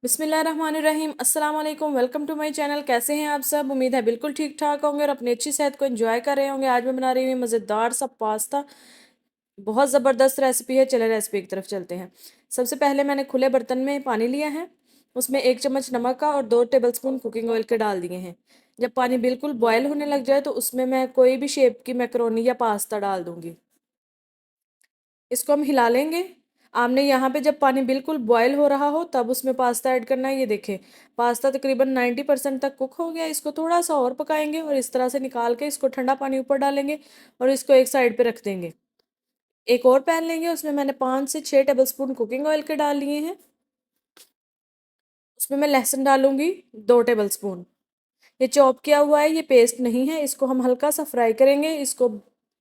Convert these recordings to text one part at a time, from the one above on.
बिस्मिल्लाहिर्रहमानिर्रहीम अस्सलाम वालेकुम। Welcome to my channel. कैसे हैं आप सब? उम्मीद है बिल्कुल ठीक ठाक होंगे और अपनी अच्छी सेहत को एंजॉय कर रहे होंगे। आज मैं बना रही हूँ मज़ेदार सा पास्ता। बहुत ज़बरदस्त रेसिपी है। चले रेसिपी की तरफ चलते हैं। सबसे पहले मैंने खुले बर्तन में पानी लिया है, उसमें 1 चम्मच नमक का और 2 टेबलस्पून कुकिंग ऑयल के डाल दिए हैं। जब पानी बिल्कुल बॉयल होने लग जाए तो उसमें मैं कोई भी शेप की मैक्रोनी या पास्ता डाल दूंगी। इसको हम हिला लेंगे। आपने यहाँ पे जब पानी बिल्कुल बॉयल हो रहा हो तब उसमें पास्ता ऐड करना है। ये देखें, पास्ता तकरीबन 90% तक कुक हो गया। इसको थोड़ा सा और पकाएंगे और इस तरह से निकाल के इसको ठंडा पानी ऊपर डालेंगे और इसको एक साइड पे रख देंगे। एक और पैन लेंगे, उसमें मैंने 5 से 6 टेबलस्पून कुकिंग ऑयल के डाल लिए हैं। उसमें मैं लहसुन डालूंगी 2 टेबलस्पून। ये चॉप किया हुआ है, ये पेस्ट नहीं है। इसको हम हल्का सा फ्राई करेंगे, इसको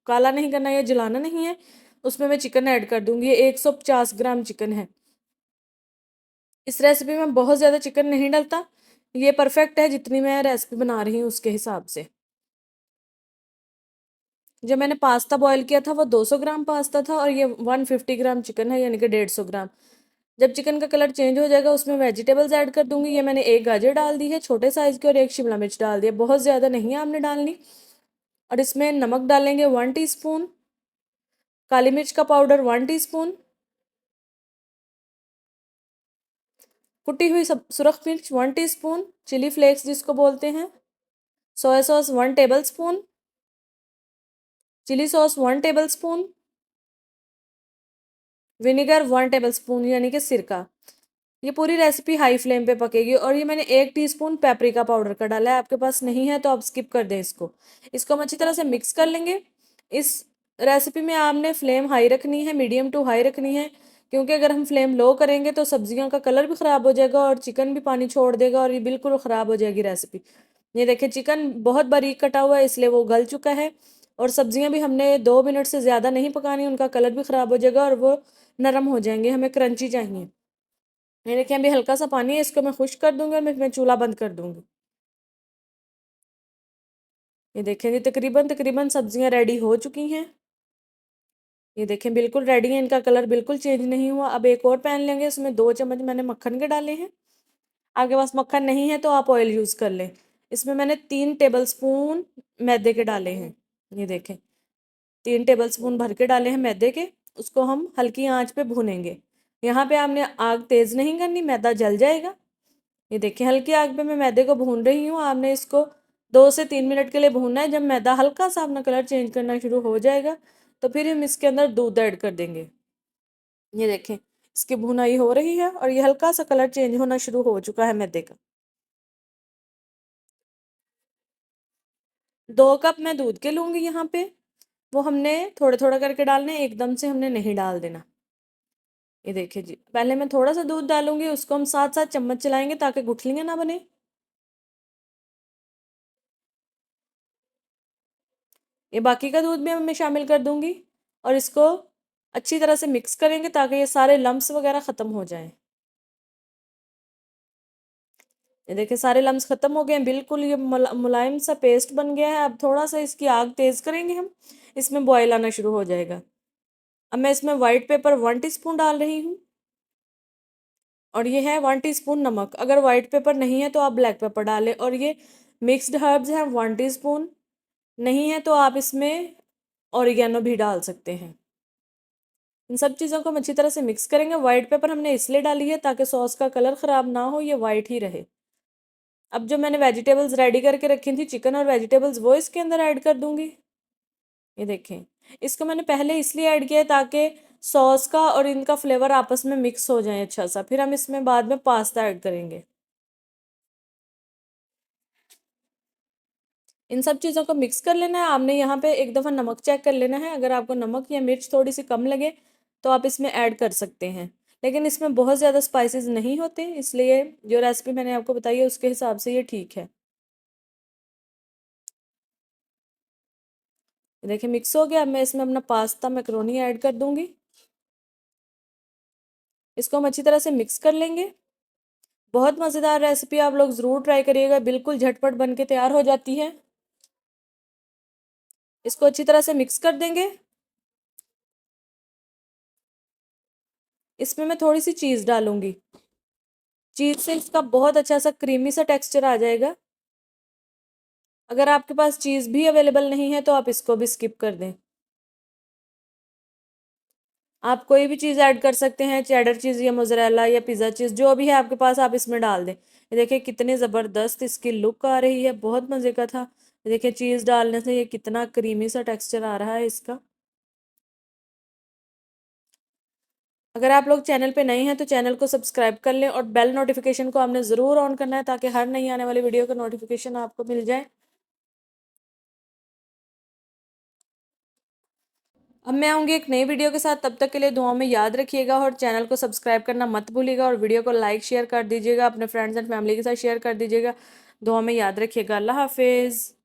काला नहीं करना या जलाना नहीं है। उसमें मैं चिकन ऐड कर दूंगी। ये 150 ग्राम चिकन है। इस रेसिपी में बहुत ज़्यादा चिकन नहीं डलता। ये परफेक्ट है, जितनी मैं रेसिपी बना रही हूँ उसके हिसाब से। जब मैंने पास्ता बॉयल किया था वो 200 ग्राम पास्ता था और ये 150 ग्राम चिकन है, यानी कि 150 ग्राम। जब चिकन का कलर चेंज हो जाएगा उसमें वेजिटेबल्स ऐड कर दूंगी। ये मैंने एक गाजर डाल दी है छोटे साइज़ की और एक शिमला मिर्च डाल दी है। बहुत ज़्यादा नहीं है आपने डालनी। और इसमें नमक डालेंगे 1 टीस्पून, काली मिर्च का पाउडर 1 टीस्पून, कुटी हुई सब सुरख मिर्च 1 टीस्पून, चिली फ्लेक्स जिसको बोलते हैं, soya sauce 1 tablespoon, chilli sauce 1 tablespoon, vinegar 1 tablespoon यानी कि सिरका। ये पूरी रेसिपी हाई फ्लेम पे पकेगी। और ये मैंने 1 टीस्पून पेपरिका पाउडर का डाला है। आपके पास नहीं है तो आप स्किप कर दें इसको। इसको हम अच्छी तरह से मिक्स कर लेंगे। इस रेसिपी में आपने फ्लेम हाई रखनी है, मीडियम टू हाई रखनी है, क्योंकि अगर हम फ्लेम लो करेंगे तो सब्जियों का कलर भी ख़राब हो जाएगा और चिकन भी पानी छोड़ देगा और ये बिल्कुल ख़राब हो जाएगी रेसिपी। ये देखिए, चिकन बहुत बारीक कटा हुआ है इसलिए वो गल चुका है। और सब्जियां भी हमने 2 मिनट से ज़्यादा नहीं पकानी, उनका कलर भी ख़राब हो जाएगा और वो नरम हो जाएंगे। हमें क्रंची चाहिए। ये देखिए, अभी हल्का सा पानी है, इसको मैं खुश्क कर दूंगी और मैं चूल्हा बंद कर दूंगी। ये देखें, ये तकरीबन तकरीबन सब्जियां रेडी हो चुकी हैं। ये देखें, बिल्कुल रेडी है, इनका कलर बिल्कुल चेंज नहीं हुआ। अब एक और पैन लेंगे, इसमें 2 चम्मच मैंने मक्खन के डाले हैं। आपके पास मक्खन नहीं है तो आप ऑयल यूज़ कर लें। इसमें मैंने 3 टेबलस्पून मैदे के डाले हैं। ये देखें, 3 टेबलस्पून भर के डाले हैं मैदे के। उसको हम हल्की आंच पे भूनेंगे। यहाँ पे आपने आग तेज़ नहीं करनी, मैदा जल जाएगा। ये देखिए, हल्की आग पे मैं मैदे को भून रही हूँ। आपने इसको 2 से 3 मिनट के लिए भूनना है। जब मैदा हल्का सा अपना कलर चेंज करना शुरू हो जाएगा तो फिर हम इसके अंदर दूध ऐड कर देंगे। ये देखें, इसकी भुनाई हो रही है और ये हल्का सा कलर चेंज होना शुरू हो चुका है मैदे का। 2 कप मैं दूध के लूँगी यहाँ पे। वो हमने थोड़ा थोड़ा करके डालने, एकदम से हमने नहीं डाल देना। ये देखिए जी, पहले मैं थोड़ा सा दूध डालूंगी, उसको हम साथ साथ चम्मच चलाएंगे ताकि गुठलियाँ ना बने। ये बाकी का दूध भी मैं शामिल कर दूंगी और इसको अच्छी तरह से मिक्स करेंगे ताकि ये सारे लम्स वगैरह ख़त्म हो जाएं। ये देखिए, सारे लम्स ख़त्म हो गए हैं, बिल्कुल ये मुलायम सा पेस्ट बन गया है। अब थोड़ा सा इसकी आग तेज़ करेंगे हम, इसमें बॉयल आना शुरू हो जाएगा। अब मैं इसमें वाइट पेपर 1 टीस्पून डाल रही हूँ और ये है 1 टीस्पून नमक। अगर वाइट पेपर नहीं है तो आप ब्लैक पेपर डालें। और ये मिक्स्ड हर्ब्स हैं 1 टीस्पून। नहीं है तो आप इसमें ऑरिगेनो भी डाल सकते हैं। इन सब चीज़ों को हम अच्छी तरह से मिक्स करेंगे। वाइट पेपर हमने इसलिए डाली है ताकि सॉस का कलर ख़राब ना हो, ये वाइट ही रहे। अब जो मैंने वेजिटेबल्स रेडी करके रखी थी, चिकन और वेजिटेबल्स, वो इसके अंदर ऐड कर दूंगी। ये देखें, इसको मैंने पहले इसलिए ऐड किया है ताकि सॉस का और इनका फ्लेवर आपस में मिक्स हो जाए अच्छा सा। फिर हम इसमें बाद में पास्ता ऐड करेंगे। इन सब चीज़ों को मिक्स कर लेना है। आपने यहाँ पे एक दफ़ा नमक चेक कर लेना है। अगर आपको नमक या मिर्च थोड़ी सी कम लगे तो आप इसमें ऐड कर सकते हैं, लेकिन इसमें बहुत ज़्यादा स्पाइसेस नहीं होते, इसलिए जो रेसिपी मैंने आपको बताई है उसके हिसाब से ये ठीक है। देखिए, मिक्स हो गया। अब मैं इसमें अपना पास्ता मैक्रोनी ऐड कर दूंगी। इसको हम अच्छी तरह से मिक्स कर लेंगे। बहुत मज़ेदार रेसिपी, आप लोग ज़रूर ट्राई करिएगा, बिल्कुल झटपट बन के तैयार हो जाती है। इसको अच्छी तरह से मिक्स कर देंगे। इसमें मैं थोड़ी सी चीज़ डालूंगी। चीज़ से इसका बहुत अच्छा सा क्रीमी सा टेक्सचर आ जाएगा। अगर आपके पास चीज़ भी अवेलेबल नहीं है तो आप इसको भी स्किप कर दें। आप कोई भी चीज़ ऐड कर सकते हैं, चेडर चीज़ या मोज़रेला या पिज़्ज़ा चीज़, जो भी है आपके पास आप इसमें डाल दें। ये देखिए कितनी ज़बरदस्त इसकी लुक आ रही है, बहुत मज़े का था। ये देखिए चीज़ डालने से ये कितना क्रीमी सा टेक्सचर आ रहा है इसका। अगर आप लोग चैनल पे नए हैं तो चैनल को सब्सक्राइब कर लें और बेल नोटिफिकेशन को आपने ज़रूर ऑन करना है ताकि हर नई आने वाली वीडियो का नोटिफिकेशन आपको मिल जाए। अब मैं आऊँगी एक नई वीडियो के साथ, तब तक के लिए दुआओं में याद रखिएगा और चैनल को सब्सक्राइब करना मत भूलिएगा और वीडियो को लाइक शेयर कर दीजिएगा, अपने फ्रेंड्स एंड फैमिली के साथ शेयर कर दीजिएगा। दुआ में याद रखिएगा। अल्लाह हाफिज़।